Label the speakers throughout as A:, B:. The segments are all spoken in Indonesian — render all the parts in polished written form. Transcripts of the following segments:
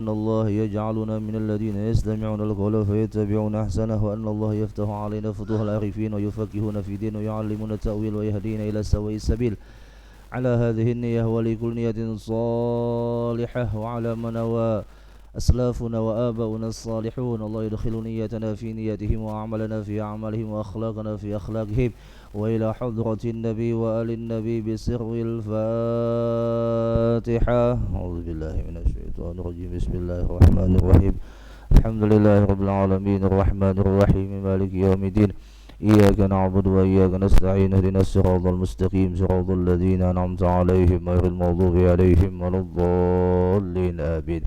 A: إن الله يجعلنا من الذين يستمعون القول فيتبعون أحسنه وأن الله يفتح علينا فتوح العارفين ويفقهون في دين ويعلمون التأويل ويهدينا إلى سواء السبيل على هذه النية ولكل نية صالحة وعلى من نوى أسلافنا وآباؤنا الصالحون. الله يدخل نيتنا في نيتهم وأعمالنا في أعمالهم وأخلاقنا في أخلاقهم وإلى حضرة النبي وآل النبي بسر الفاتحة. أعوذ بالله من الشيطان الرجيم. بسم الله الرحمن الرحيم. الحمد لله رب العالمين الرحمن الرحيم مالك يوم الدين. إياك نعبد وإياك نستعين اهدنا الصراط المستقيم صراط الذين أنعمت عليهم غير المغضوب عليهم ولا الضالين آمين.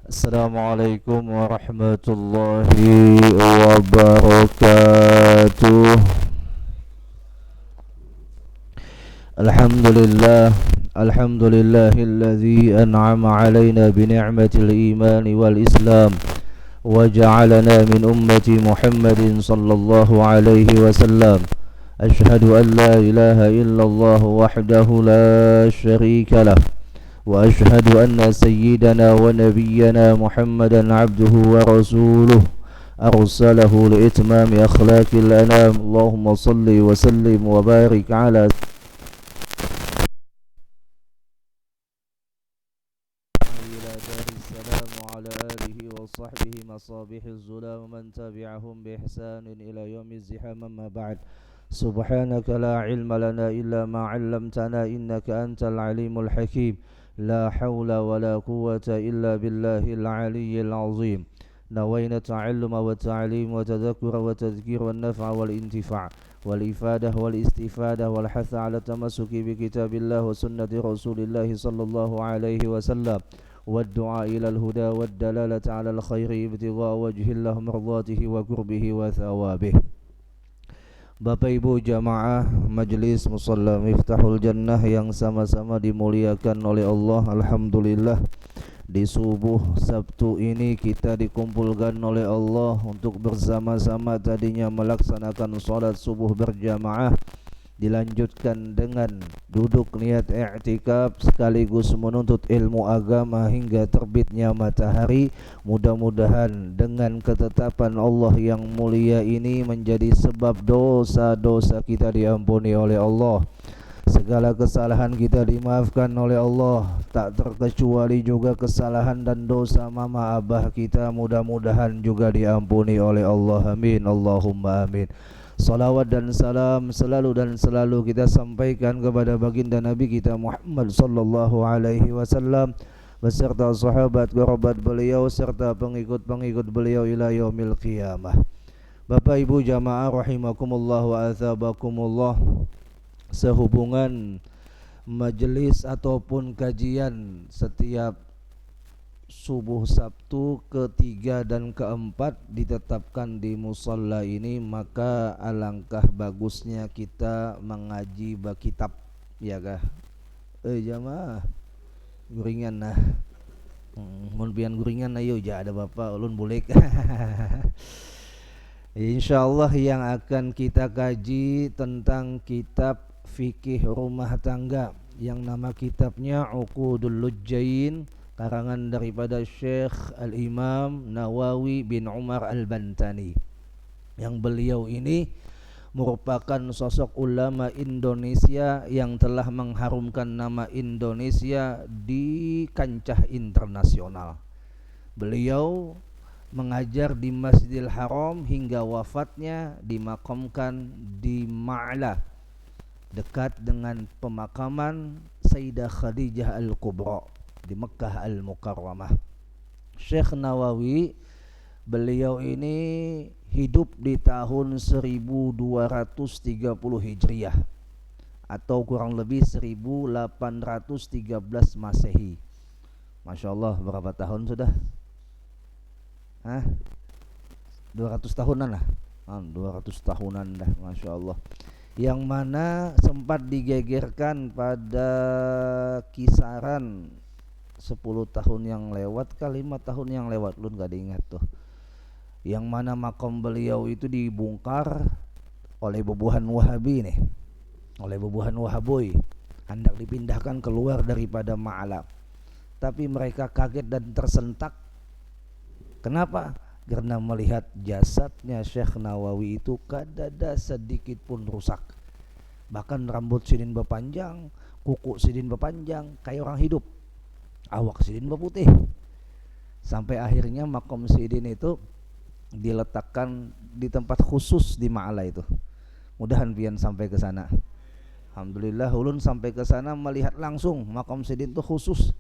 A: Assalamualaikum warahmatullahi wabarakatuh. Alhamdulillahilladzi an'ama alaina bi ni'matil iman wal islam wa ja'alana min ummati Muhammadin sallallahu alaihi wasallam. Ashhadu an la ilaha illallah wahdahu la syarika lah وأشهد أن سيدنا ونبينا محمدا عبده ورسوله أرسله لإتمام أخلاق الأنام. اللهم صل وسلم وبارك على إلى دار السلام وعلى آله وصحبه مصابيح الظلام ومن تبعهم بإحسان إلى يوم الزحام. أما بعد، سبحانك لا علم لنا إلا ما علمتنا إنك أنت العليم الحكيم. لا حول ولا قوة إلا بالله العلي العظيم. نوينا التعلم والتعليم وتذكر وتذكير والنفع والانتفاع والإفادة والاستفادة والحث على التمسك بكتاب الله وسنة رسول الله صلى الله عليه وسلم والدعاء إلى الهدى والدلالة على الخير ابتغاء وجه الله مرضاته وقربه وثوابه. Bapak Ibu jamaah Majelis Musalla Miftahul Jannah yang sama-sama dimuliakan oleh Allah. Alhamdulillah, di subuh Sabtu ini kita dikumpulkan oleh Allah untuk bersama-sama tadinya melaksanakan sholat subuh berjamaah, dilanjutkan dengan duduk niat i'tikaf sekaligus menuntut ilmu agama hingga terbitnya matahari. Mudah-mudahan dengan ketetapan Allah yang mulia ini menjadi sebab dosa-dosa kita diampuni oleh Allah, segala kesalahan kita dimaafkan oleh Allah, tak terkecuali juga kesalahan dan dosa mama abah kita mudah-mudahan juga diampuni oleh Allah. Amin Allahumma amin. Salawat dan salam selalu kita sampaikan kepada baginda Nabi kita Muhammad sallallahu alaihi wasallam beserta sahabat kerabat beliau serta pengikut-pengikut beliau ila yaumil qiyamah. Bapak Ibu jamaah rahimakumullah wa athabakumullah, sehubungan majelis ataupun kajian setiap subuh Sabtu ketiga dan keempat ditetapkan di musalla ini, maka alangkah bagusnya kita mengaji kitab, ya kah? Jamaah guringan nah. Mun pian guringan ayo ja ada Bapak ulun bolek. Insyaallah yang akan kita kaji tentang kitab fikih rumah tangga yang nama kitabnya Uqudul Lujjain, karangan daripada Syekh Al-Imam Nawawi bin Umar Al-Bantani, yang beliau ini merupakan sosok ulama Indonesia yang telah mengharumkan nama Indonesia di kancah internasional. Beliau mengajar di Masjidil Haram hingga wafatnya dimakamkan di Ma'la, dekat dengan pemakaman Sayyidah Khadijah Al-Kubra di Mekkah Al-Mukarramah. Syekh Nawawi, beliau ini hidup di tahun 1230 Hijriah atau kurang lebih 1813 Masehi. Masya Allah, berapa tahun sudah? 200 tahunan lah. 200 tahunan dah, Masya Allah. Yang mana sempat digegerkan pada kisaran 10 tahun yang lewat, 5 tahun yang lewat, lu gak diingat tuh, yang mana makam beliau itu dibongkar oleh bubuhan Wahabi nih, oleh bubuhan Wahaboy, hendak dipindahkan keluar daripada Ma'la. tapi mereka kaget dan tersentak. Kenapa? Karena melihat jasadnya Syekh Nawawi itu kada ada sedikit pun rusak. Bahkan rambut sidin berpanjang, kuku sidin berpanjang, kayak orang hidup. Awak sidin berputih. Sampai akhirnya makom sidin itu diletakkan di tempat khusus di Ma'ala itu. Mudahan pian sampai ke sana. Alhamdulillah ulun sampai ke sana melihat langsung makom sidin itu khusus.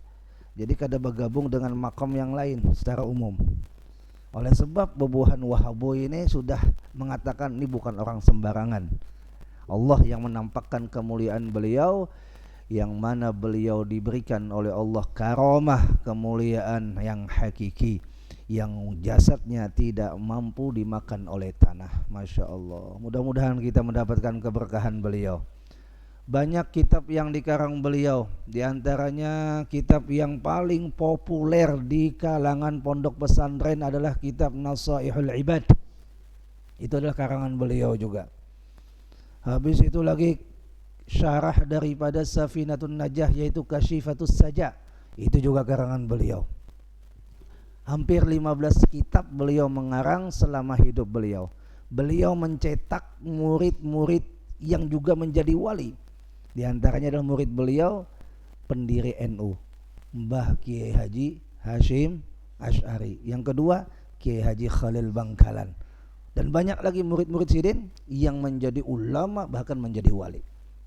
A: Jadi kada bergabung dengan makom yang lain secara umum. Oleh sebab bubuhan Wahaboy ini sudah mengatakan ini bukan orang sembarangan. Allah yang menampakkan kemuliaan beliau, yang mana beliau diberikan oleh Allah karamah kemuliaan yang hakiki, yang jasadnya tidak mampu dimakan oleh tanah. Masya Allah. Mudah-mudahan kita mendapatkan keberkahan beliau. Banyak kitab yang dikarang beliau, diantaranya kitab yang paling populer di kalangan pondok pesantren adalah kitab Nasaihul Ibad. Itu adalah karangan beliau juga. Habis itu lagi syarah daripada Safinatun Najah, yaitu Kasyifatus Saja. Itu juga karangan beliau. Hampir 15 kitab beliau mengarang selama hidup beliau. Beliau mencetak murid-murid yang juga menjadi wali. Di antaranya adalah murid beliau pendiri NU, Mbah Kiai Haji Hashim Asy'ari. Yang kedua Kiai Haji Khalil Bangkalan. Dan banyak lagi murid-murid sidin yang menjadi ulama bahkan menjadi wali.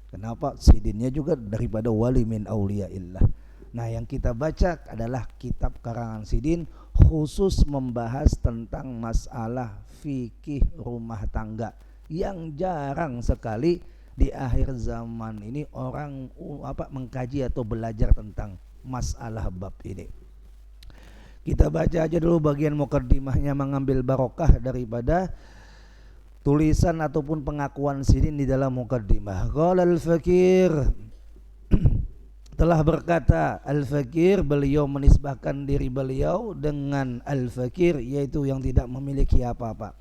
A: Kenapa? Sidinnya juga daripada wali min auliyaillah. Nah, yang kita baca adalah kitab karangan sidin khusus membahas tentang masalah fikih rumah tangga yang jarang sekali di akhir zaman ini orang mengkaji atau belajar tentang masalah bab ini. Kita baca aja dulu bagian mukaddimahnya, mengambil barokah daripada tulisan ataupun pengakuan sidin di dalam mukaddimah. Qala al-Fakir telah berkata, Al-Fakir, beliau menisbahkan diri beliau dengan Al-Fakir, yaitu yang tidak memiliki apa-apa.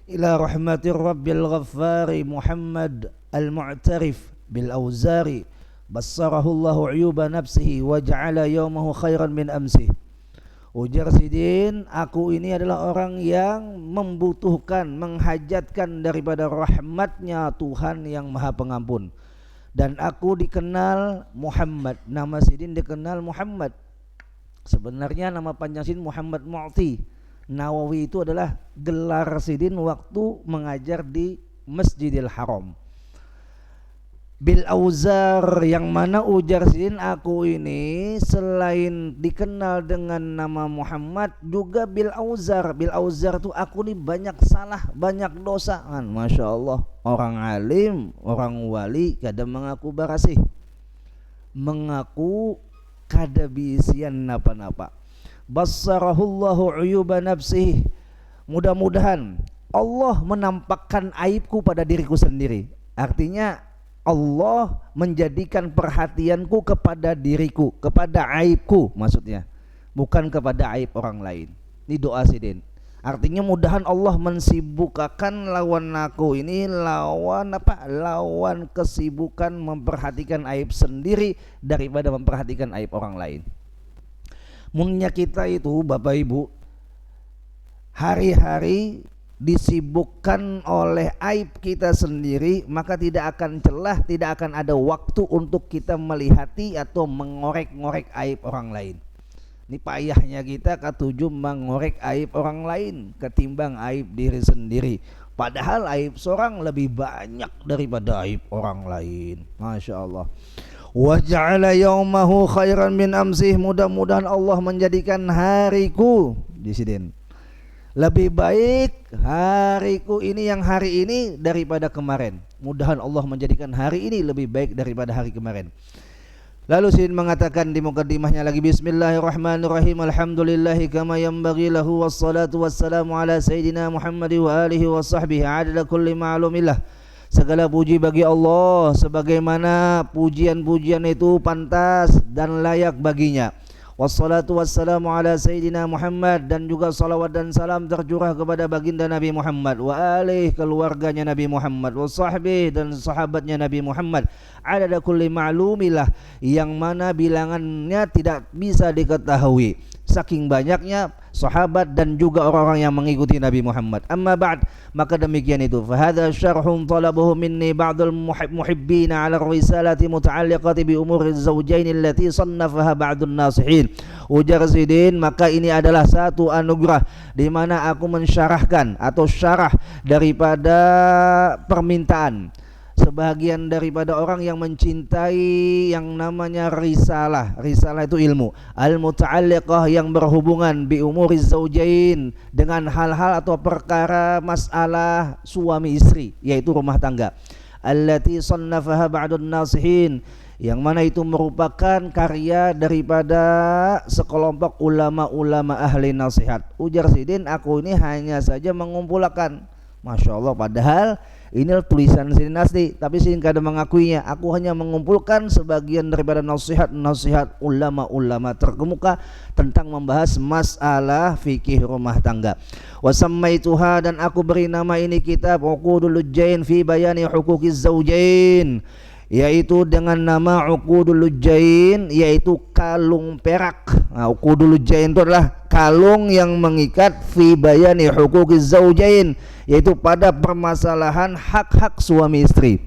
A: Ila rahmatir rabbil ghaffari Muhammad al-mu'tarif bil auzari bassarahu Allahu uyuba nafsihi wa ja'ala yawmahu khairan min amsih. Ujar sidin, aku ini adalah orang yang membutuhkan, menghajatkan daripada rahmatnya Tuhan yang maha pengampun. Dan aku dikenal Muhammad, nama sidin dikenal Muhammad. Sebenarnya nama panjang sidin Muhammad Mu'ti. Nawawi itu adalah gelar sidin waktu mengajar di Masjidil Haram. Bil auzar, yang mana ujar sidin, aku ini selain dikenal dengan nama Muhammad juga bil auzar. Bil auzar itu aku ini banyak salah, banyak dosa kan. Masya Allah, orang alim, orang wali kadang mengaku barasih, mengaku kada bisian napa-napa. Bassarahullahu uyuba nafsihi, mudah-mudahan Allah menampakkan aibku pada diriku sendiri. Artinya Allah menjadikan perhatianku kepada diriku, kepada aibku maksudnya, bukan kepada aib orang lain. Ini doa sidin. Artinya mudahan Allah mensibukkan lawan aku ini, lawan kesibukan memperhatikan aib sendiri daripada memperhatikan aib orang lain. Munnya kita itu Bapak Ibu hari-hari disibukkan oleh aib kita sendiri, maka tidak akan celah, tidak akan ada waktu untuk kita melihati atau mengorek-ngorek aib orang lain. Ini payahnya kita ketujuh mengorek aib orang lain ketimbang aib diri sendiri. Padahal aib seorang lebih banyak daripada aib orang lain. Masya Allah. Wa ja'ala yaumahu khairan min amsih, mudah-mudahan Allah menjadikan hariku di sidin lebih baik hariku ini, yang hari ini daripada kemarin. Mudahan Allah menjadikan hari ini lebih baik daripada hari kemarin. Lalu sidin mengatakan di mukaddimahnya lagi, Bismillahirrahmanirrahim, alhamdulillahi kama yanbaghi lahu, wassalatu wassalamu ala sayyidina Muhammad wa alihi wa sahbihi adada kulli ma'lumillah. Segala puji bagi Allah sebagaimana pujian-pujian itu pantas dan layak baginya. Wassalatu wassalamu ala Sayyidina Muhammad, dan juga salawat dan salam tercurah kepada baginda Nabi Muhammad, wa alih keluarganya Nabi Muhammad, wa sahbih dan sahabatnya Nabi Muhammad, adada kulli ma'lumilah, yang mana bilangannya tidak bisa diketahui, saking banyaknya sahabat dan juga orang-orang yang mengikuti Nabi Muhammad. Amma ba'd, maka demikian itu, fa hadza syarhun talabahu minni ba'dul muhibbin 'ala risalati muta'alliqati bi umuri zawjain allati sannafaha ba'dun nasihin. Ujar Sidin, maka ini adalah satu anugerah di mana aku mensyarahkan atau syarah daripada permintaan sebahagian daripada orang yang mencintai yang namanya risalah. Risalah itu ilmu al-muta'alliqah, yang berhubungan bi umuri zaujain, dengan hal-hal atau perkara masalah suami istri, yaitu rumah tangga. Allati sannafaha ba'dun nasihin, yang mana itu merupakan karya daripada sekelompok ulama-ulama ahli nasihat. Ujar Sidin, aku ini hanya saja mengumpulkan, Masya Allah, padahal ini tulisan Sidin asli, tapi Sidin kadang mengakuinya, aku hanya mengumpulkan sebagian daripada nasihat-nasihat ulama-ulama terkemuka tentang membahas masalah fikih rumah tangga. Wasammaituha, dan aku beri nama ini kitab Uqudul Lujjain fi bayani huquqiz zaujain, yaitu dengan nama Uqudul Lujjain, yaitu kalung perak. Nah, Uqudul Lujjain itu adalah kalung yang mengikat fi bayani huquqiz zaujain, yaitu pada permasalahan hak-hak suami istri.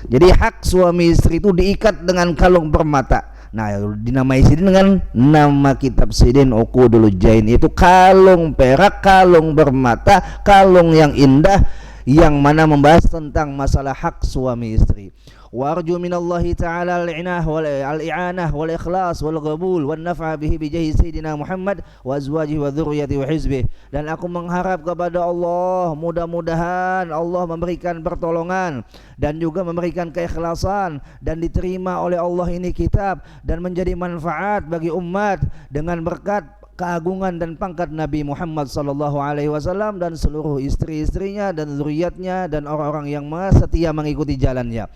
A: Jadi hak suami istri itu diikat dengan kalung permata. Nah, dinamai Sidin dengan nama kitab Sidin Uqudul Lujjain, yaitu kalung perak, kalung bermata, kalung yang indah, yang mana membahas tentang masalah hak suami istri. Warju minallahi ta'ala al-i'anah wal ikhlas wal qabul wan naf'a bihi bijahi sayyidina Muhammad wa azwajihi wa dzurriyyati wa hizbihi, dan aku mengharap kepada Allah, mudah-mudahan Allah memberikan pertolongan dan juga memberikan keikhlasan, dan diterima oleh Allah ini kitab, dan menjadi manfaat bagi umat dengan berkat keagungan dan pangkat Nabi Muhammad sallallahu alaihi wasallam dan seluruh istri-istrinya dan zuriatnya dan orang-orang yang setia mengikuti jalannya.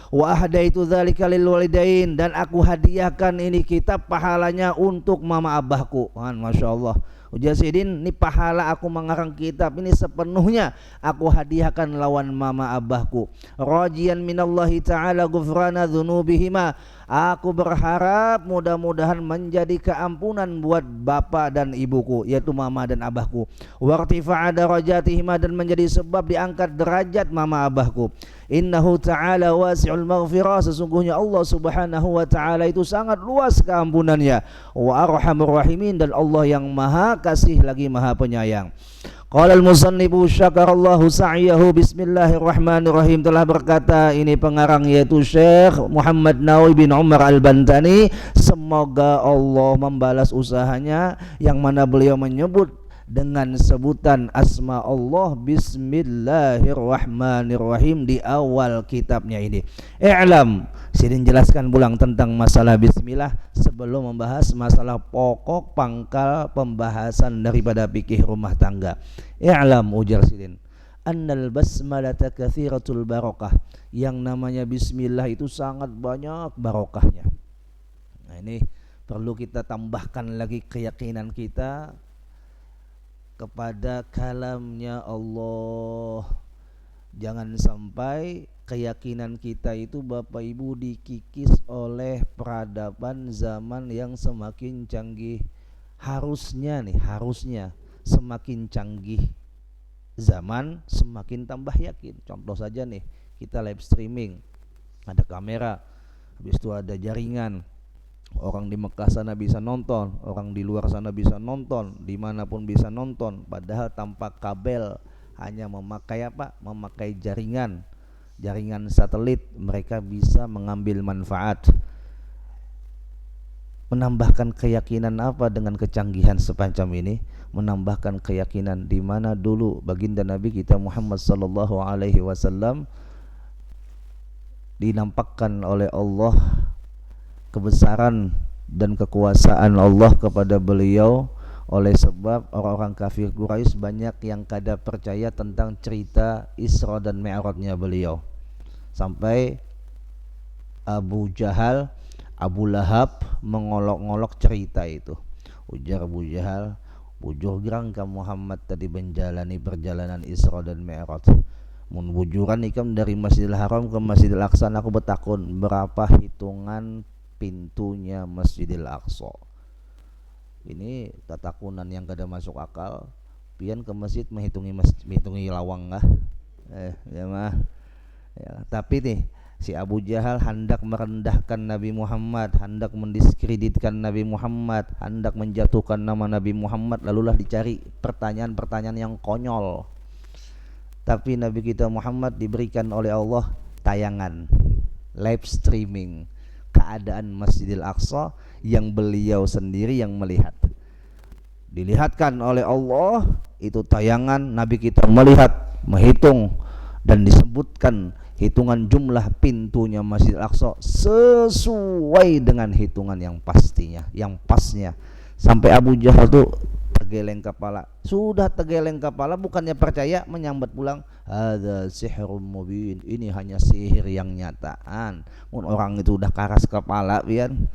A: Wa ahdaitu dzalika lil walidain, dan aku hadiahkan ini kitab pahalanya untuk mama abahku. Masya Allah. Ujar Sidin, ini pahala aku mengarang kitab ini sepenuhnya aku hadiahkan lawan mama abahku. Rajian minallahi ta'ala ghufrana dzunubihima, aku berharap mudah-mudahan menjadi keampunan buat bapak dan ibuku, yaitu mama dan abahku. Wartifa'a darajatihima, dan menjadi sebab diangkat derajat mama abahku. Innahu ta'ala wasi'ul maghfirah, sesungguhnya Allah subhanahu wa ta'ala itu sangat luas keampunannya. Wa arhamur rahimin, dan Allah yang maha kasih lagi maha penyayang. Qala al-musannifu syakarallahu sa'yahu, bismillahirrahmanirrahim, telah berkata ini pengarang yaitu Syekh Muhammad Nawawi bin Umar Al-Bantani, semoga Allah membalas usahanya, yang mana beliau menyebut dengan sebutan asma Allah bismillahirrahmanirrahim di awal kitabnya ini. I'lam, Sidin jelaskan pulang tentang masalah bismillah sebelum membahas masalah pokok pangkal pembahasan daripada fikih rumah tangga. I'lam, ujar Sidin, annal basmalata katsiratul barakah, yang namanya bismillah itu sangat banyak barokahnya. Nah, ini perlu kita tambahkan lagi keyakinan kita kepada kalamnya Allah. Jangan sampai keyakinan kita itu Bapak Ibu dikikis oleh peradaban zaman yang semakin canggih. Harusnya semakin canggih zaman semakin tambah yakin. Contoh saja nih, kita live streaming, ada kamera, habis itu ada jaringan. Orang di Mekah sana bisa nonton, orang di luar sana bisa nonton, dimanapun bisa nonton, padahal tanpa kabel, hanya memakai apa? Memakai jaringan satelit, mereka bisa mengambil manfaat. Menambahkan keyakinan apa dengan kecanggihan semacam ini? Menambahkan keyakinan di mana dulu baginda Nabi kita Muhammad sallallahu alaihi wasallam dinampakkan oleh Allah kebesaran dan kekuasaan Allah kepada beliau, oleh sebab orang-orang kafir Quraisy banyak yang kada percaya tentang cerita Isra dan Mi'rajnya beliau, sampai Abu Jahal, Abu Lahab mengolok-ngolok cerita itu. Ujar Abu Jahal, bujur gerang ka Muhammad tadi menjalani perjalanan Isra dan Mi'raj. Mun bujuran ikam dari Masjidil Haram ke Masjidil Aqsa, aku bertakun berapa hitungan pintunya Masjidil Aqsa. Ini tatakunan yang kada masuk akal. Pian ke masjid menghitungi lawang kah? Ya mah. Ya, tapi nih si Abu Jahal hendak merendahkan Nabi Muhammad, hendak mendiskreditkan Nabi Muhammad, hendak menjatuhkan nama Nabi Muhammad. Lalulah dicari pertanyaan-pertanyaan yang konyol. Tapi Nabi kita Muhammad diberikan oleh Allah tayangan live streaming keadaan Masjidil Aqsa yang beliau sendiri yang melihat. Dilihatkan oleh Allah itu tayangan, Nabi kita melihat, menghitung, dan disebutkan hitungan jumlah pintunya Masjidil Aqsa sesuai dengan hitungan yang pastinya, yang pasnya. Sampai Abu Jahal tuh tergeleng kepala. Sudah tergeleng kepala, bukannya percaya, menyambat pulang, hadza sihrun mubin, ini hanya sihir yang nyataan. Orang itu udah karas kepala pian,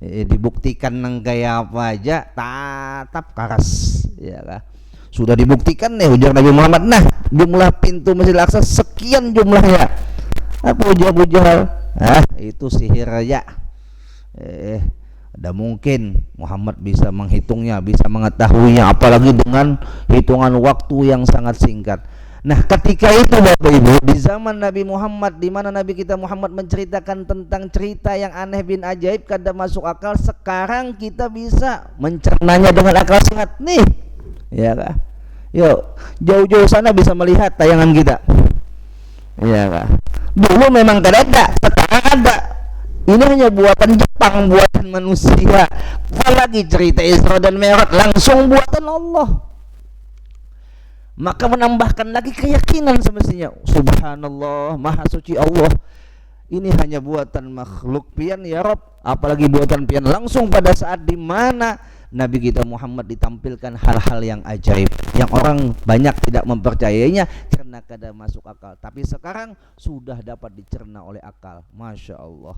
A: dibuktikan nang gaya apa aja tetap karas, ya kan? Sudah dibuktikan nih, ujar Nabi Muhammad, nah jumlah pintu Masjidil Aqsa sekian jumlahnya. Apa ujar Abu Jahal? Itu sihir aja. Ada mungkin Muhammad bisa menghitungnya, bisa mengetahuinya, apalagi dengan hitungan waktu yang sangat singkat. Nah, ketika itu Bapak Ibu, di zaman Nabi Muhammad, di mana Nabi kita Muhammad menceritakan tentang cerita yang aneh bin ajaib, kada masuk akal, sekarang kita bisa mencernanya dengan akal sehat nih. Ya kan? Yuk, jauh-jauh sana bisa melihat tayangan kita. Ya kan? Dulu memang tidak ada, sekarang ada. Ini hanya buatan Jepang, buatan manusia. Apalagi cerita Isra dan Mi'raj langsung buatan Allah. Maka menambahkan lagi keyakinan semestinya. Subhanallah, maha suci Allah. Ini hanya buatan makhluk pian ya Rob. Apalagi buatan pian langsung pada saat di mana Nabi kita Muhammad ditampilkan hal-hal yang ajaib, yang orang banyak tidak mempercayainya karena kada masuk akal. Tapi sekarang sudah dapat dicerna oleh akal. Masya Allah.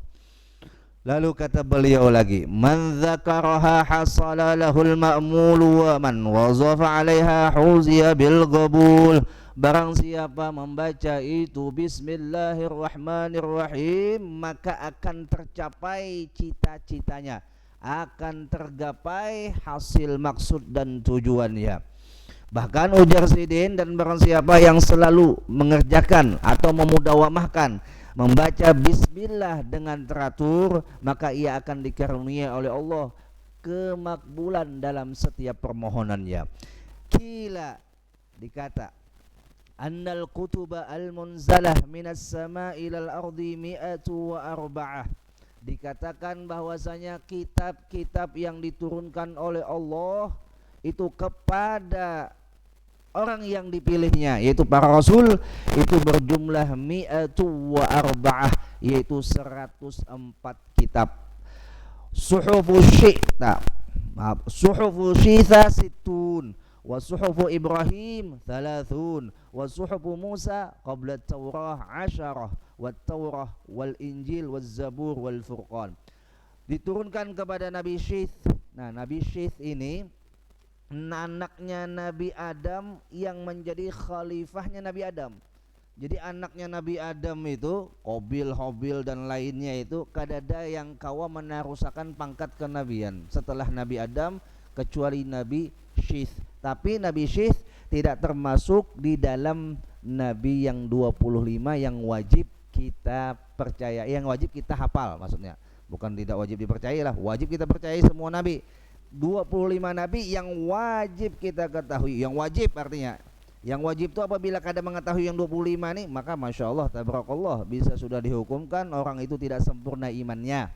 A: Lalu kata beliau lagi, man dzakaraha hasala lahul ma'mul wa man wazafa 'alaiha huziya bil qabul. Barang siapa membaca itu bismillahirrahmanirrahim, maka akan tercapai cita-citanya, akan tergapai hasil maksud dan tujuannya. Bahkan ujar Sidin, dan barang siapa yang selalu mengerjakan atau memudawamahkan membaca bismillah dengan teratur, maka ia akan dikaruniai oleh Allah kemakbulan dalam setiap permohonannya. Kila, dikata, annal kutuba al-munzalah minas sama'i ilal ardi mi'atu wa arba'ah. Dikatakan bahwasanya kitab-kitab yang diturunkan oleh Allah itu kepada orang yang dipilihnya, yaitu para rasul, itu berjumlah mi'atu wa arba'ah, yaitu 104 kitab. Suhufu Syi'ta, suhufu Syitha situn, wa suhufu Ibrahim thalathun, wa suhufu Musa qabla Taurah 10, wa Taurah wal Injil wal Zabur wal Furqan. Diturunkan kepada Nabi Syith. Nah, Nabi Syith ini anaknya Nabi Adam yang menjadi khalifahnya Nabi Adam. Jadi anaknya Nabi Adam itu Qabil, Habil dan lainnya itu kadada yang kawa menarusakan pangkat kenabian setelah Nabi Adam kecuali Nabi Syith. Tapi Nabi Syith tidak termasuk di dalam Nabi yang 25 yang wajib kita percaya, yang wajib kita hafal maksudnya. Bukan tidak wajib dipercayai lah, wajib kita percayai semua Nabi. 25 Nabi yang wajib kita ketahui. Yang wajib artinya, yang wajib itu apabila kada mengetahui yang 25 nih, maka Masya Allah, tabarakallah, bisa sudah dihukumkan orang itu tidak sempurna imannya.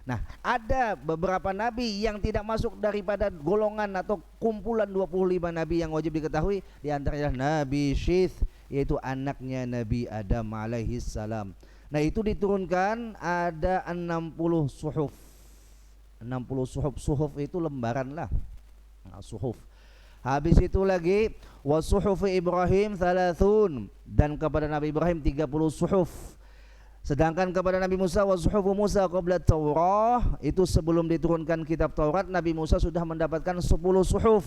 A: Nah, ada beberapa Nabi yang tidak masuk daripada golongan atau kumpulan 25 Nabi yang wajib diketahui. Di antaranya Nabi Syith, yaitu anaknya Nabi Adam alaihi salam. Nah, itu diturunkan ada 60 suhuf. 60 suhuf itu lembaran lah. Nah, suhuf. Habis itu lagi wa suhuf Ibrahim thalathun, dan kepada Nabi Ibrahim 30 suhuf. Sedangkan kepada Nabi Musa wa suhufu Musa qabla Taurah, itu sebelum diturunkan kitab Taurat, Nabi Musa sudah mendapatkan 10 suhuf.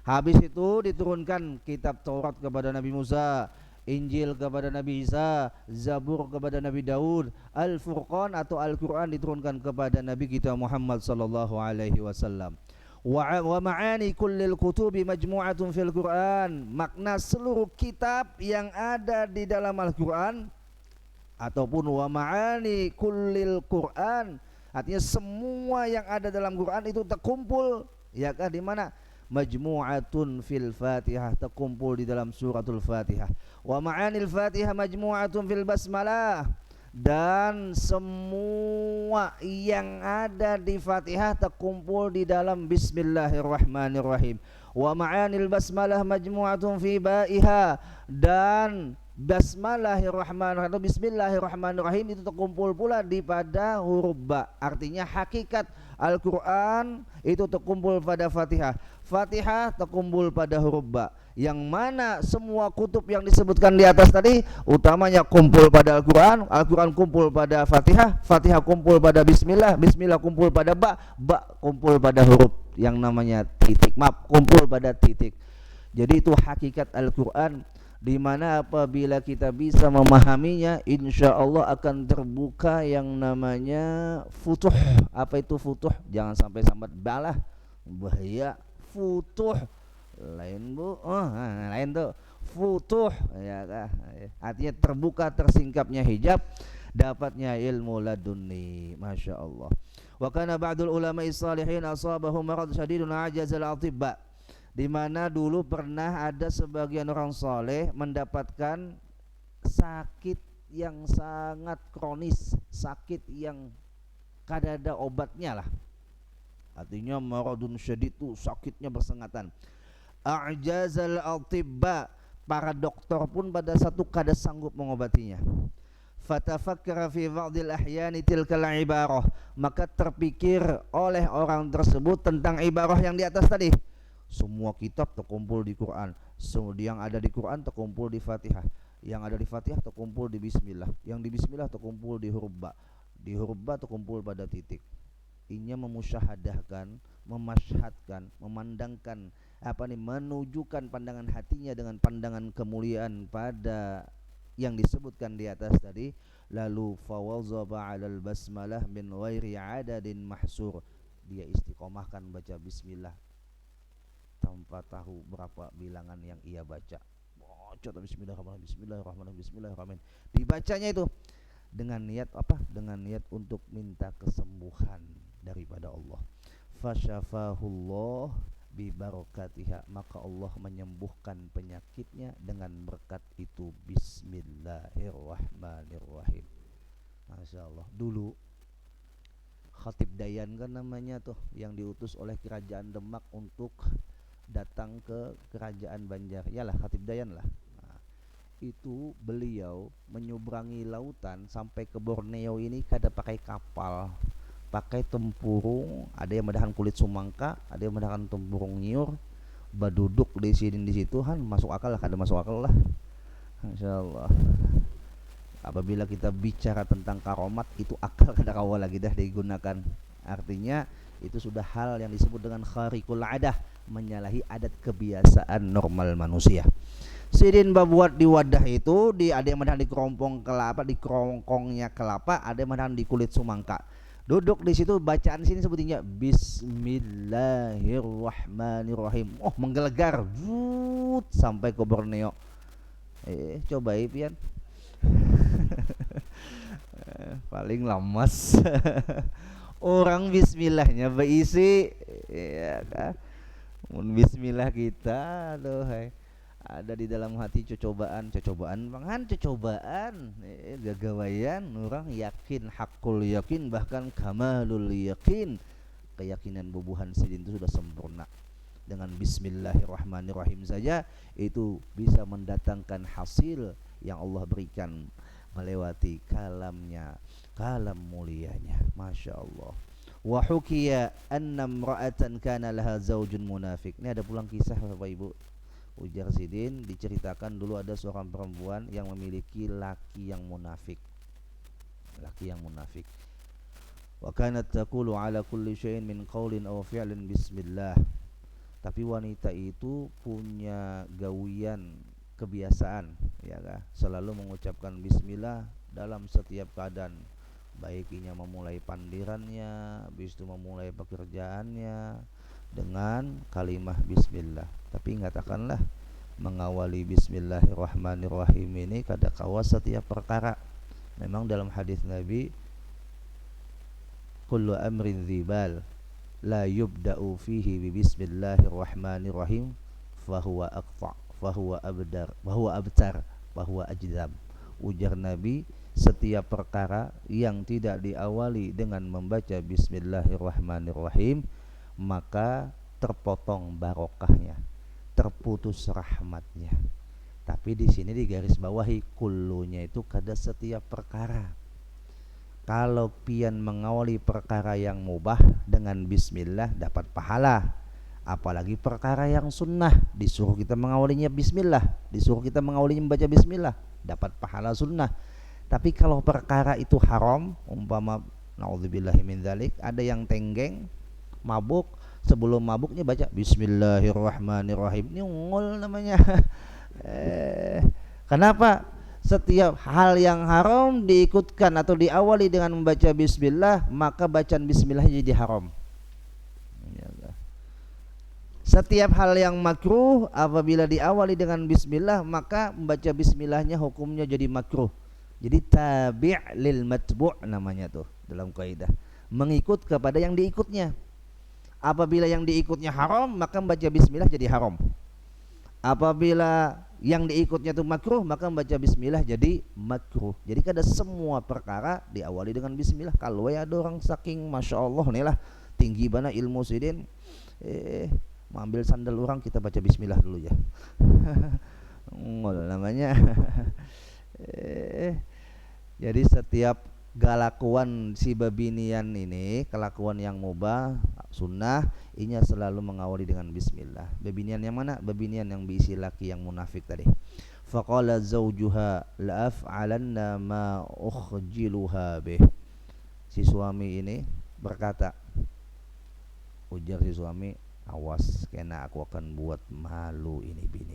A: Habis itu diturunkan kitab Taurat kepada Nabi Musa, Injil kepada Nabi Isa, Zabur kepada Nabi Daud, Al-Furqan atau Al-Quran diturunkan kepada Nabi kita Muhammad sallallahu alaihi wasallam. Wa ma'ani kullil kutubi majmu'atun fil Quran. Makna seluruh kitab yang ada di dalam Al-Quran, ataupun wa ma'ani kullil Quran, artinya semua yang ada dalam Quran itu terkumpul, ya kah, di mana? Majmu'atun fil Fatihah, terkumpul di dalam suratul Fatihah. Wa ma'anil Fatihah majmu'atun fil basmalah, dan semua yang ada di Fatihah terkumpul di dalam Bismillahirrahmanirrahim. Wa ma'anil basmalah majmu'atun fi ba'iha, dan Bismillahirrahmanirrahim atau Bismillahirrahmanirrahim itu terkumpul pula di pada huruf ba. Artinya hakikat Al-Quran itu terkumpul pada Fatihah, Fatihah terkumpul pada huruf ba. Yang mana semua kutub yang disebutkan di atas tadi utamanya kumpul pada Al-Quran, Al-Quran kumpul pada Fatihah, Fatihah kumpul pada Bismillah, Bismillah kumpul pada ba, ba kumpul pada huruf yang namanya titik, maaf, kumpul pada titik. Jadi itu hakikat Al-Quran, di mana apabila kita bisa memahaminya, insya Allah akan terbuka yang namanya futuh. Apa itu futuh? Jangan sampai sambat balah, bahaya. Futuh lain bu, lain tuh futuh, ya kah? Artinya terbuka, tersingkapnya hijab, dapatnya ilmu laduni. Masya Allah. Wa kana ba'dul ulama'i salihin asabahum marad syadidun ajazal atibba, di mana dulu pernah ada sebagian orang soleh mendapatkan sakit yang sangat kronis, sakit yang kada ada obatnya lah. Artinya maradun syadid itu sakitnya bersengatan. A'jazal atibba, para dokter pun pada satu kada sanggup mengobatinya. Fatafakkara fi ba'dil ahyani tilkal ibarah, maka terpikir oleh orang tersebut tentang ibarah yang di atas tadi. Semua kitab terkumpul di Quran, semua yang ada di Quran terkumpul di Fatihah, yang ada di Fatihah terkumpul di Bismillah, yang di Bismillah terkumpul di huruf ba, di huruf ba terkumpul pada titik. Inya memusyahadahkan, memasyhadkan, memandangkan menunjukkan pandangan hatinya dengan pandangan kemuliaan pada yang disebutkan di atas tadi. Lalu fawazaba 'alal basmalah min ghairi 'adadin mahsur, dia istiqomahkan baca Bismillah tanpa tahu berapa bilangan yang ia baca. Baca Bismillahirrahmanirrahim, Bismillahirrahmanirrahim, Bismillahirrahmanirrahim. Dibacanya itu dengan niat apa? Dengan niat untuk minta kesembuhan daripada Allah. Fasyafahullah bi barakatiha, maka Allah menyembuhkan penyakitnya dengan berkat itu. Bismillahirrahmanirrahim. Masya Allah. Dulu Khatib Dayan kan namanya tuh, yang diutus oleh kerajaan Demak untuk datang ke kerajaan Banjar, yalah Khatib Dayan lah. Nah, itu beliau menyubrangi lautan sampai ke Borneo ini kada pakai kapal, pakai tempurung. Ada yang madahan kulit sumangka, ada yang madahan tempurung nyiur, baduduk di sini di situ, kan masuk akal lah, kada masuk akal lah. Insyaallah. Apabila kita bicara tentang karomat, itu akal kada kawal lagi dah digunakan. Artinya itu sudah hal yang disebut dengan khariqul adah, menyalahi adat kebiasaan normal manusia. Sidin babuat di wadah itu, ada yang menahan di kerompong kelapa, di kerongkongnya kelapa, ada yang menahan di kulit sumangka. Duduk di situ, bacaan sini sebutnya Bismillahirrahmanirrahim. Oh, menggelegar sampai ke Borneo. Coba pian. Paling lamas. Orang bismillahnya berisi, ya kan? Bismillah kita, aduh, ada di dalam hati cobaan pangan, cobaan, gagawayan. Orang yakin, hakul yakin, bahkan kamalul yakin, keyakinan bubuhan sidin itu sudah sempurna. Dengan Bismillahirrahmanirrahim saja itu bisa mendatangkan hasil yang Allah berikan melewati kalamnya, kalam mulianya. Masya Allah. Wa hukiya anna imra'atan kana laha zaujun munafik. Ini ada pulang kisah Bapak Ibu. Ujar sidin, diceritakan dulu ada seorang perempuan yang memiliki laki yang munafik. laki yang munafik. Wa kanat taqulu ala kulli syai'in min qaulin aw fi'lin bismillah. Tapi wanita itu punya gawian kebiasaan, ya kan, selalu mengucapkan bismillah dalam setiap keadaan, baik ia memulai pandirannya, habis itu memulai pekerjaannya dengan kalimah bismillah. Tapi katakanlah mengawali bismillahirrahmanirrahim ini kada kawa setiap perkara. Memang dalam hadis Nabi, kullu amrin dzibal la yubda'u fihi bi bismillahirrahmanirrahim fahuwa aqta fahuwa abdar fahuwa abtar fahuwa ajdam. Ujar Nabi, setiap perkara yang tidak diawali dengan membaca bismillahirrahmanirrahim maka terpotong barokahnya, terputus rahmatnya. Tapi di sini digaris bawahi kullunya itu kada setiap perkara. Kalau pian mengawali perkara yang mubah dengan bismillah dapat pahala, apalagi perkara yang sunnah disuruh kita mengawalinya bismillah, disuruh kita mengawalinya membaca bismillah, dapat pahala sunnah. Tapi kalau perkara itu haram, umpama naudzubillahi min dzalik, ada yang tenggeng, mabuk, sebelum mabuknya baca bismillahirrahmanirrahim, ini ungul namanya. Kenapa? Setiap hal yang haram diikutkan atau diawali dengan membaca bismillah, maka bacaan bismillah jadi haram. Setiap hal yang makruh apabila diawali dengan bismillah, maka membaca bismillahnya hukumnya jadi makruh. Jadi tabi' lil matbu' namanya tuh dalam kaidah, mengikut kepada yang diikutnya. Apabila yang diikutnya haram, maka membaca bismillah jadi haram. Apabila yang diikutnya itu makruh, maka membaca bismillah jadi makruh. Jadi kada semua perkara diawali dengan bismillah. Kalau ya ada orang saking masya Allah nih lah tinggi bana ilmu sidin, mengambil sandal orang kita baca bismillah dulu ya. Ngol namanya. Jadi setiap kelakuan si babinian ini, kelakuan yang mubah, sunnah, inya selalu mengawali dengan bismillah. Babinian yang mana? Babinian yang diisi laki yang munafik tadi. Faqala zawjuha la af'alanna ma ukhjiluha bih. Si suami ini berkata, ujar si suami, awas kena aku akan buat malu ini bini.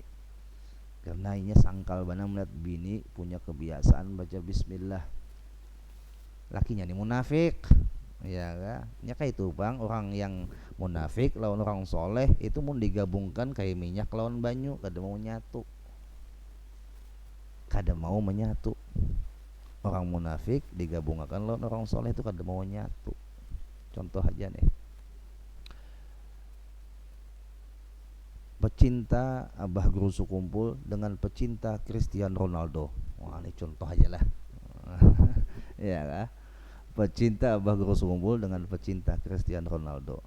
A: Karena inya sangkal bana melihat bini punya kebiasaan baca bismillah. Lakinya nih munafik, ya kan? Ya kayak itu bang, orang yang munafik lawan orang soleh itu mau digabungkan kayak minyak lawan banyu, kada mau nyatu, kada mau menyatu. Orang munafik digabungkan lawan orang soleh itu kada mau nyatu. Contoh aja nih, pecinta Abah Guru Sukumpul dengan pecinta Cristiano Ronaldo. Wah ini contoh aja lah. Ya kan? Pecinta Abah Guru Sukumpul dengan pecinta Cristiano Ronaldo.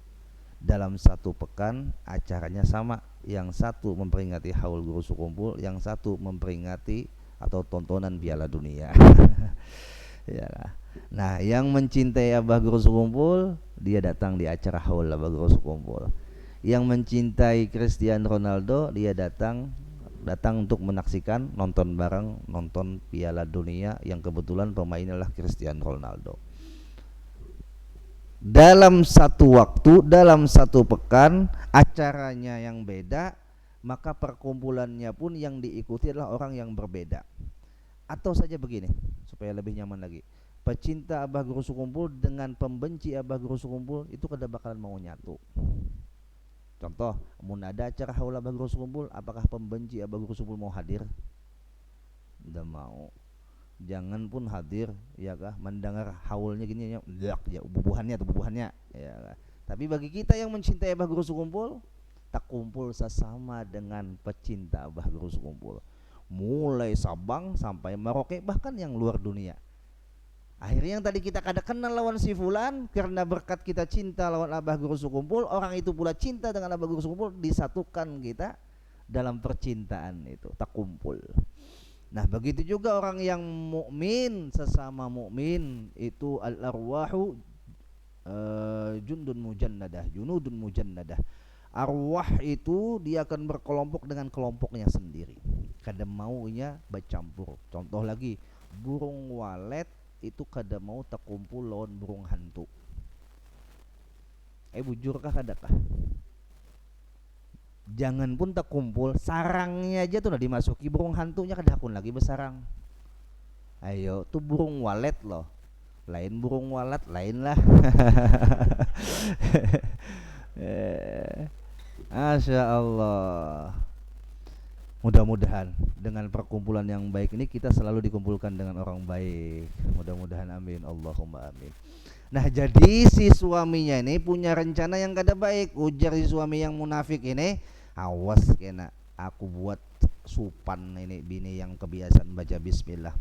A: Dalam satu pekan acaranya sama. Yang satu memperingati haul Guru Sukumpul, yang satu memperingati atau tontonan Piala Dunia. Ya kan? Nah, yang mencintai Abah Guru Sukumpul, dia datang di acara haul Abah Guru Sukumpul. Yang mencintai Cristiano Ronaldo, dia datang untuk menyaksikan, nonton bareng, nonton Piala Dunia yang kebetulan pemainnya adalah Cristiano Ronaldo. Dalam satu waktu, dalam satu pekan, acaranya yang beda, maka perkumpulannya pun yang diikuti adalah orang yang berbeda. Atau saja begini, supaya lebih nyaman lagi, pecinta Abah Guru Sukumpul dengan pembenci Abah Guru Sukumpul itu kada bakalan mau nyatu. Contoh, mun ada acara haul Abah Guru Sukumpul, apakah pembenci Abah Guru Sukumpul mau hadir? Tidak mau. Jangan pun hadir, ya kah? Mendengar haulnya gini ya, bubuhannya, ya kah? Tapi bagi kita yang mencintai Abah Guru Sukumpul, tak kumpul sesama dengan pecinta Abah Guru Sukumpul. Mulai Sabang sampai Merauke, bahkan yang luar dunia. Akhirnya yang tadi kita kada kenal lawan si fulan, karena berkat kita cinta lawan Abah Guru Sukumpul, orang itu pula cinta dengan Abah Guru Sukumpul, disatukan kita dalam percintaan itu, tak kumpul. Nah, begitu juga orang yang mukmin, sesama mukmin itu al-arwahu junudun mujannadah. Arwah itu dia akan berkelompok dengan kelompoknya sendiri. Kada maunya bercampur. Contoh lagi, burung walet itu kada mau takumpul lawan burung hantu. Bujur kah kada kah? Jangan pun takumpul, sarangnya aja tuh udah dimasuki burung hantunya kada hakun lagi besarang. Ayo, tuh burung walet loh. Lain burung walet, lain lah. Masya Allah. Mudah-mudahan dengan perkumpulan yang baik ini kita selalu dikumpulkan dengan orang baik. Mudah-mudahan, amin. Allahumma amin. Nah, jadi si suaminya ini punya rencana yang kada baik. Ujar si suami yang munafik ini, awas kena aku buat supan ini bini yang kebiasaan baca bismillah.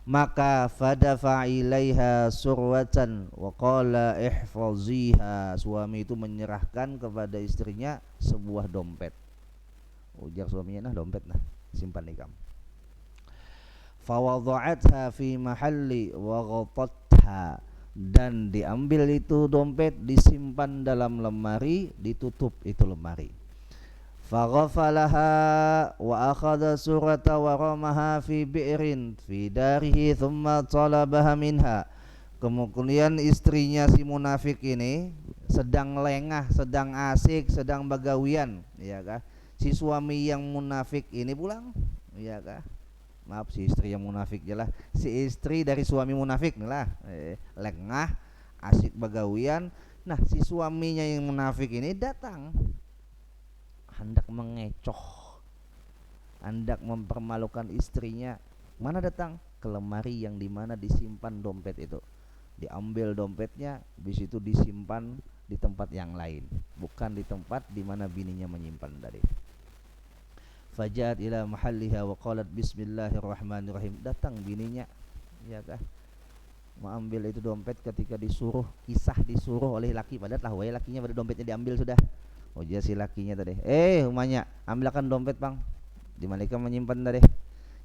A: Maka fadafa ilaiha surwatan wa qala ihfaziha. Suami itu menyerahkan kepada istrinya sebuah dompet. Ujar suaminya, nah dompet nah, simpan nih kamu. Fawadha'atha fi mahalli wa ghatatha. Dan diambil itu dompet, disimpan dalam lemari, ditutup itu lemari. Faghafalaha wa akhadha surata wa ramaha fi bi'rin fi darihi thumma talabaha minha. Kemudian istrinya si munafik ini sedang lengah, sedang asik, sedang bagawian, ya kah? Si suami yang munafik ini pulang, ya kah? Maaf, si istri yang munafik jelah. Si istri dari suami munafik nih lah, lengah, asik bagawian. Nah, si suaminya yang munafik ini datang, hendak mengecoh, hendak mempermalukan istrinya. Mana datang? Ke lemari yang dimana disimpan dompet itu. Diambil dompetnya, di situ disimpan di tempat yang lain, bukan di tempat dimana bininya menyimpan tadi. Fajat ila mahalliha wa qalat bismillahirrahmanirrahim. Datang bininya, ya kah, mengambil itu dompet ketika disuruh, kisah disuruh oleh laki, padahal tahu ya lakinya pada dompetnya diambil sudah. Ujar si lakinya tadi, umanya ambilkan dompet bang, di mana kamu menyimpan tadi.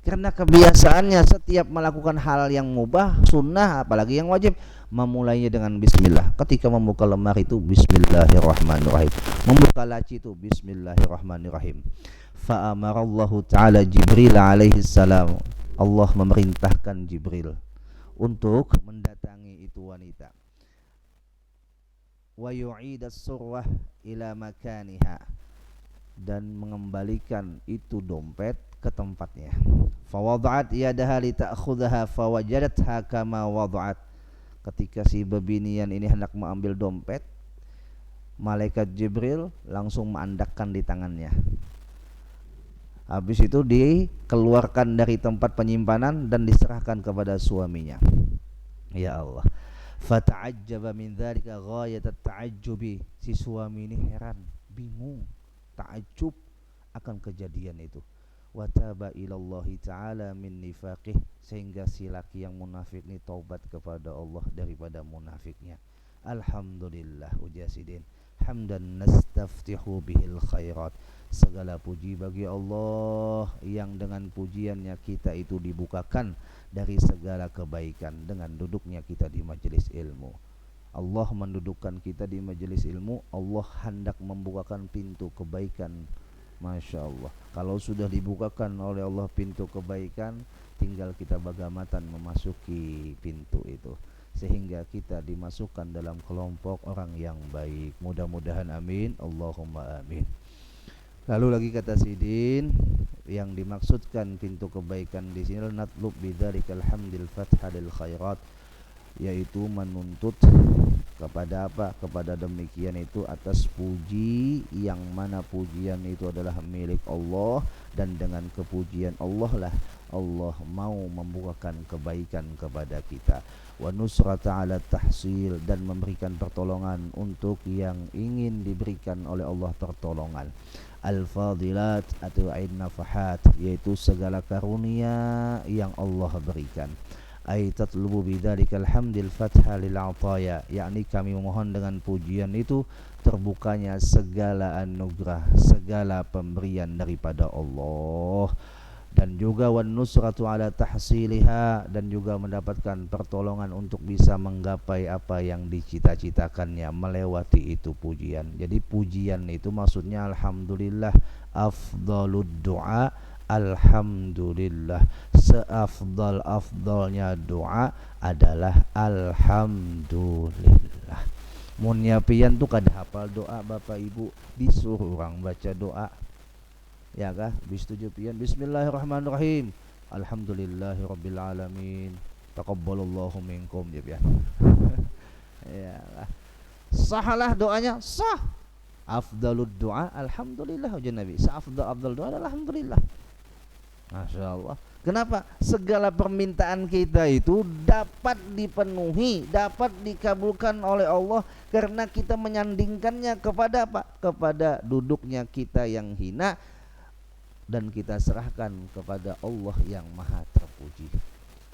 A: Karena kebiasaannya setiap melakukan hal yang mubah, sunnah, apalagi yang wajib, memulainya dengan bismillah. Ketika membuka lemari itu bismillahirrahmanirrahim, membuka laci itu bismillahirrahmanirrahim. Fa'amarallahu ta'ala Jibril alaihi salam. Allah memerintahkan Jibril untuk mendatangi itu wanita. Wa yu'idas surwah ila makaniha, dan mengembalikan itu dompet ke tempatnya. Fawada'at yadaha li ta'khudhaha fawajadatha kama wada'at. Ketika si bebinian ini hendak mengambil dompet, malaikat Jibril langsung mengandakkan di tangannya. Habis itu dikeluarkan dari tempat penyimpanan dan diserahkan kepada suaminya. Ya Allah. Fata'ajjaba min dzalika ghayatat ta'ajjubi. Si suami ini heran, bingung, ta'ajjub akan kejadian itu. Wa taba ilallahi ta'ala min nifaqih, sehingga si laki yang munafik ini taubat kepada Allah daripada munafiknya. Alhamdulillah ujasidin. Hamdan nastaftihu bihil khairat. Segala puji bagi Allah yang dengan pujiannya kita itu dibukakan dari segala kebaikan dengan duduknya kita di majelis ilmu. Allah mendudukkan kita di majelis ilmu, Allah hendak membukakan pintu kebaikan. Masya Allah. Kalau sudah dibukakan oleh Allah pintu kebaikan, tinggal kita bagamatan memasuki pintu itu, sehingga kita dimasukkan dalam kelompok orang yang baik. Mudah-mudahan, amin. Allahumma amin. Lalu lagi kata Sidin, yang dimaksudkan pintu kebaikan di sini natlub bidzalikal hamdil fathah lil khairat, yaitu menuntut kepada apa? Kepada demikian itu atas puji yang mana pujian itu adalah milik Allah, dan dengan kepujian Allah lah Allah mau membukakan kebaikan kepada kita. Wa nusrata ala tahsil, dan memberikan pertolongan untuk yang ingin diberikan oleh Allah pertolongan. Al-fadilat atau ain-nafahat, yaitu segala karunia yang Allah berikan. Ay tatlubu bidzalikal hamdil fatha lil ataya, yakni kami memohon dengan pujian itu terbukanya segala anugerah, segala pemberian daripada Allah. Dan juga wan nusratu ala tahsiliha, dan juga mendapatkan pertolongan untuk bisa menggapai apa yang dicita-citakannya melewati itu pujian. Jadi pujian itu maksudnya alhamdulillah afdalud du'a alhamdulillah. Seafdal-afdalnya doa adalah alhamdulillah. Mun nyapian tuh kada hafal doa Bapak Ibu, disuruh orang baca doa. Ya kah? Setuju pian bismillahirrahmanirrahim. Alhamdulillahirabbil alamin. Taqabbalallahu minkum ya pian. Ya kah? Sahalah doanya, sah. Afdalud doa alhamdulillah ujian Nabi. Seafdal doa adalah alhamdulillah. Masya Allah. Kenapa? Segala permintaan kita itu dapat dipenuhi, dapat dikabulkan oleh Allah karena kita menyandingkannya kepada apa? Kepada duduknya kita yang hina dan kita serahkan kepada Allah yang maha terpuji.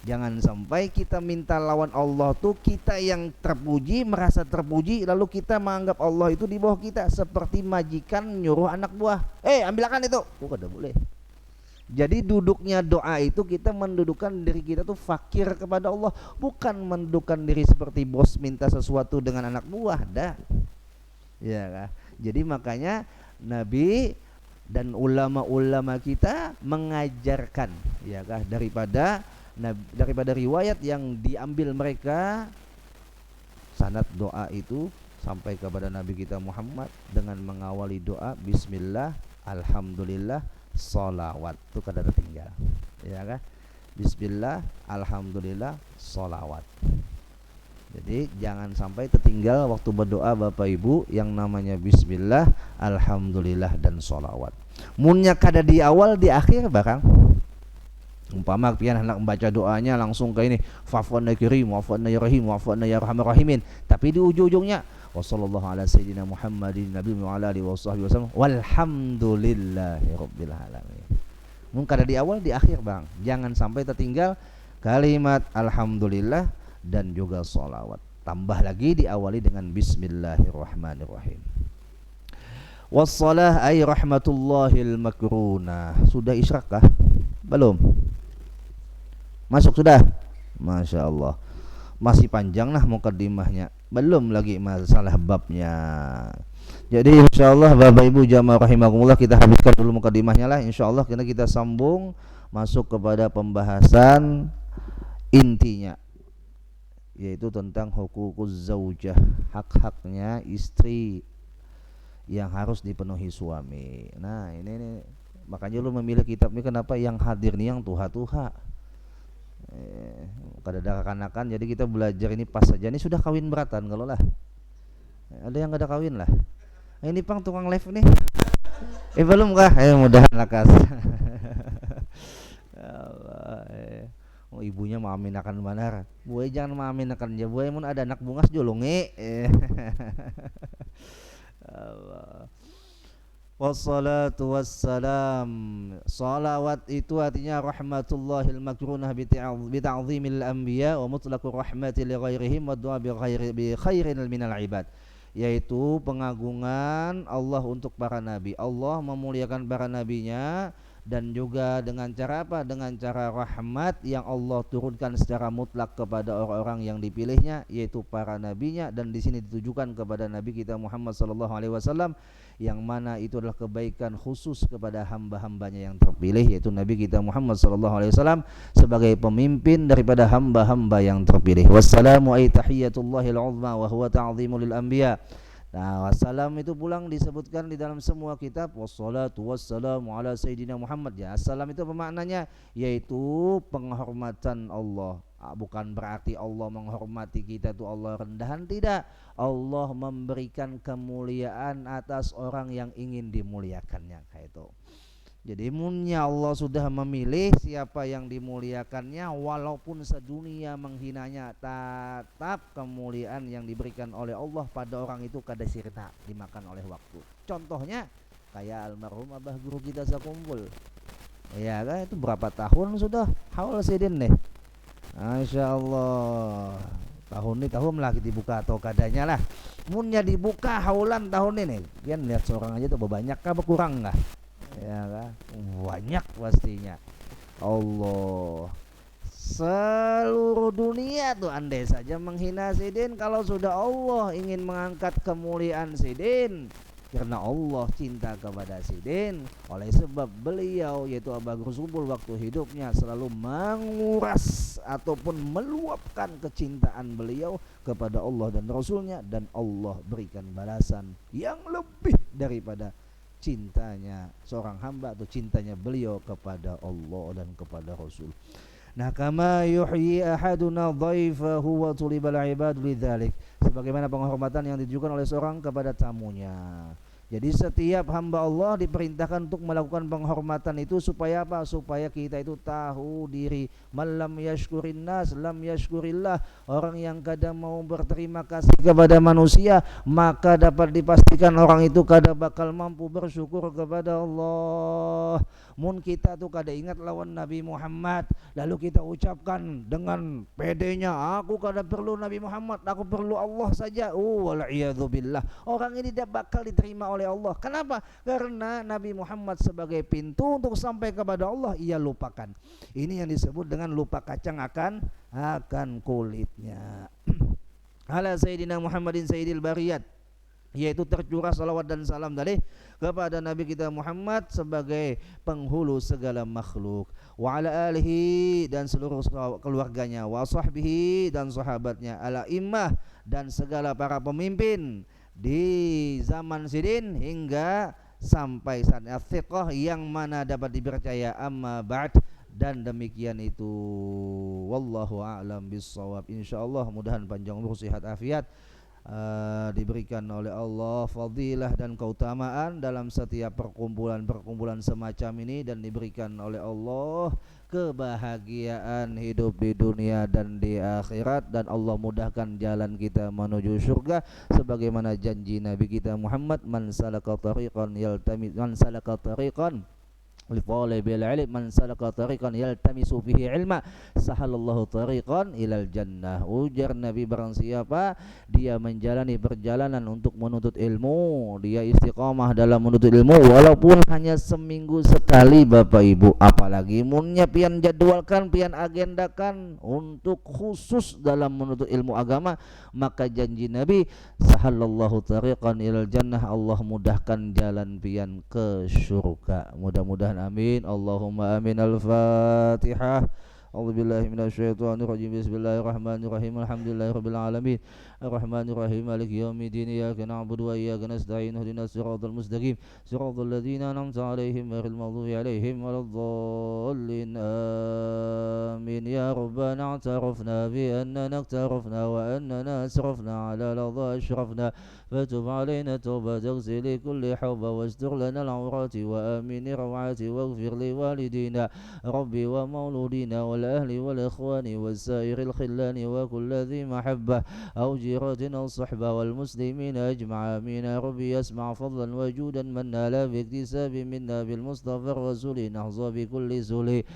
A: Jangan sampai kita minta lawan Allah tuh kita yang terpuji, merasa terpuji, lalu kita menganggap Allah itu di bawah kita, seperti majikan nyuruh anak buah, ambilkan itu. Kada boleh. Jadi duduknya doa itu kita mendudukkan diri kita tuh fakir kepada Allah, bukan mendudukkan diri seperti bos minta sesuatu dengan anak buah, dah. Ya kan? Jadi makanya Nabi dan ulama-ulama kita mengajarkan, ya kan, daripada riwayat yang diambil mereka, sanad doa itu sampai kepada Nabi kita Muhammad dengan mengawali doa bismillah, alhamdulillah, sholawat. Itu kada tertinggal, ya kan? Bismillah, alhamdulillah, sholawat. Jadi jangan sampai tertinggal waktu berdoa Bapak Ibu yang namanya bismillah, alhamdulillah, dan sholawat. Munnya kada di awal di akhir barang. Umpama pian hendak membaca doanya langsung ke ini, fa'fu'anna ya karim, wa'fu'anna ya rahim, wa'fu'anna ya arhamar rahimin, tapi di ujung-ujungnya wassallallahu ala sayyidina Muhammadin nabiyyi wa ala alihi wasallam walhamdulillahi rabbil alamin. Mungkin kada di awal di akhir bang. Jangan sampai tertinggal kalimat alhamdulillah dan juga sholawat. Tambah lagi diawali dengan bismillahirrahmanirrahim. Wassalah ay rahmatullahil makrunah. Sudah isyraq kah? Belum? Masuk sudah? Masya Allah. Masih panjang lah mukadimahnya. Belum lagi masalah babnya. Jadi insyaallah Bapak Ibu jamaah rahimakumullah, kita habiskan dulu mukadimahnya lah. Insyaallah kita sambung masuk kepada pembahasan intinya, yaitu tentang hukukuz zaujah, hak-haknya istri yang harus dipenuhi suami. Nah ini makanya lu memilih kitab ini, kenapa yang hadir nih yang tuha-tuha, kada ada kekanakan. Jadi kita belajar ini pas saja. Ini sudah kawin beratan kalau lah, ada yang kada kawin lah. Ini pang tukang live nih, belum kah? Mudahan lakas. Oh, ibunya maaminakan benar. Buai jangan maaminakan aja. Buai mun ada anak bungas jolonge. Allah. Wassalatu wassalam. Salawat itu artinya rahmatullahil makrunah bita'zimil anbiya wa mutlaqur rahmati li ghairihim wa du'a bi khairin minal ibad, yaitu pengagungan Allah untuk para nabi. Allah memuliakan para nabinya dan juga dengan cara apa? Dengan cara rahmat yang Allah turunkan secara mutlak kepada orang-orang yang dipilihnya, yaitu para nabinya. Dan di sini ditujukan kepada Nabi kita Muhammad sallallahu alaihi wasallam, yang mana itu adalah kebaikan khusus kepada hamba-hambanya yang terpilih, yaitu Nabi kita Muhammad sallallahu alaihi wasallam sebagai pemimpin daripada hamba-hamba yang terpilih. Wassalamu ay tahiyyatullahil uzma wa huwa ta'zimu lil anbiya. Nah, wassalam itu pulang disebutkan di dalam semua kitab. Wassalatu wassalamu ala sayyidina Muhammad. Ya, assalam itu apa maknanya? Yaitu penghormatan Allah. Bukan berarti Allah menghormati kita tuh Allah rendahan, tidak. Allah memberikan kemuliaan atas orang yang ingin dimuliakannya, kayak itu. Jadi munnya Allah sudah memilih siapa yang dimuliakannya, walaupun sedunia menghinanya, tetap kemuliaan yang diberikan oleh Allah pada orang itu kada sirna dimakan oleh waktu. Contohnya kayak almarhum abah guru kita Sakumpul, ya kan, itu berapa tahun sudah haul sidin nih. Masya Allah, tahun ini tahun lagi dibuka atau kadanya lah. Munnya dibuka haulan tahun ini, pian lihat seorang aja tuh banyak kah berkurang nggak? Ya kan, banyak pastinya. Allah, seluruh dunia tuh andai saja menghina sidin, kalau sudah Allah ingin mengangkat kemuliaan sidin, Karena Allah cinta kepada Sidin, oleh sebab beliau yaitu Aba Gursubul waktu hidupnya selalu menguras ataupun meluapkan kecintaan beliau kepada Allah dan Rasulnya, dan Allah berikan balasan yang lebih daripada cintanya seorang hamba atau cintanya beliau kepada Allah dan kepada Rasul. Nah, kama yuhyi ahaduna dhaifahu wa tulibal ibadu lidzalik, sebagaimana penghormatan yang ditujukan oleh seorang kepada tamunya. Jadi setiap hamba Allah diperintahkan untuk melakukan penghormatan itu supaya apa? Supaya kita itu tahu diri. Malam yashkurin nas lam yashkurillah. Orang yang kadang mau berterima kasih kepada manusia, maka dapat dipastikan orang itu kadang bakal mampu bersyukur kepada Allah. Mun kita tuh kada ingat lawan Nabi Muhammad, lalu kita ucapkan dengan pedenya, aku kada perlu Nabi Muhammad, aku perlu Allah saja. Wal'iyadzubillah. Orang ini tidak bakal diterima oleh Allah. Kenapa? Karena Nabi Muhammad sebagai pintu untuk sampai kepada Allah ia lupakan. Ini yang disebut dengan lupa kacang akan kulitnya. Ala Sayyidina Muhammadin Sayyidil Bariyat, yaitu tercurah salawat dan salam dari kepada Nabi kita Muhammad sebagai penghulu segala makhluk, wa ala alihi dan seluruh keluarganya, wa sahbihi dan sahabatnya, ala immah dan segala para pemimpin di zaman Sidin hingga sampai saat thiqah yang mana dapat dipercaya. Amma ba'd, dan demikian itu, wallahu a'lam bissawab. Insyaallah mudahan panjang umur sehat afiat, diberikan oleh Allah fadilah dan keutamaan dalam setiap perkumpulan semacam ini, dan diberikan oleh Allah kebahagiaan hidup di dunia dan di akhirat, dan Allah mudahkan jalan kita menuju surga sebagaimana janji Nabi kita Muhammad, man salaka tariqan Litalibil ilm man salaka tariqan yaltamisu fihi ilma sahalallahu tariqan ilal jannah. Ujar Nabi, barang siapa dia menjalani perjalanan untuk menuntut ilmu, dia istiqamah dalam menuntut ilmu walaupun hanya seminggu sekali Bapak Ibu, apalagi munnya pian jadwalkan, pian agendakan untuk khusus dalam menuntut ilmu agama, maka janji Nabi sahalallahu tariqan ilal jannah, Allah mudahkan jalan pian ke surga. Mudah-mudahan amin. Allahumma amin. Al-Fatihah. A'udzubillahi minasyaitonirrajim. Bismillahirrahmanirrahim. Alhamdulillahirabbil alamin. Arrahmanirrahim. Maliki yaumiddin. Iyyaka na'budu wa iyyaka nasta'in. Ihdinas siratal mustaqim. Siratal ladzina an'amta 'alaihim ghairil maghdubi 'alaihim waladdallin. Amin. Ya Rabbana i'tarafna bi annana i'tarafna wa annana asrafna 'ala ladha ashrafna fatub 'alaina tawbatan taghfir li kulli hawba wastur lana al-'awrati wa amin rawati waghfir li walidina rabbi wa mauludina wal ahli wal ikhwani wasair al khillani wa kulli dhi mahabbah aw jiratin aw sahbah wal muslimin ajma'a amin. Rabbi yasma' fadlan wa judan man nala bi iktisabi minna bil mustafa rasuli nahza bi kulli zuli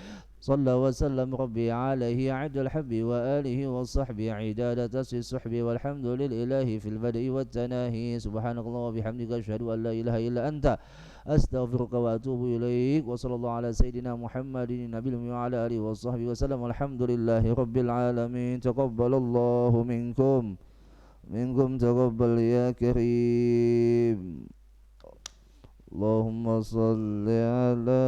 A: صلى وسلم ربي عليه عد الحب وآله وصحبه عدادة الصحب والحمد لله في البدء والتناهي. سبحانك الله وبحمدك أشهد أن لا إله إلا أنت أستغفرك وأتوب إليك. وصلى الله على سيدنا محمد النبي وعلى آله وصحبه وسلم. الحمد لله رب العالمين. تقبل الله منكم تقبل يا كريم. اللهم صل على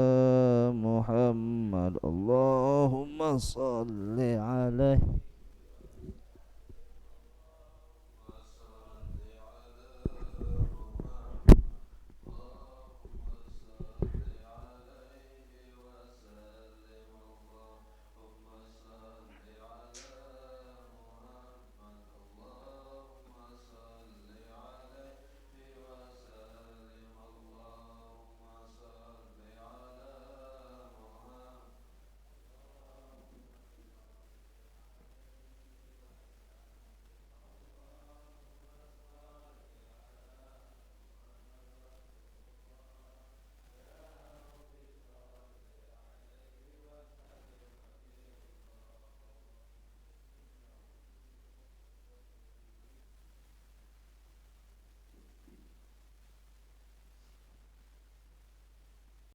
A: محمد. اللهم صل عليه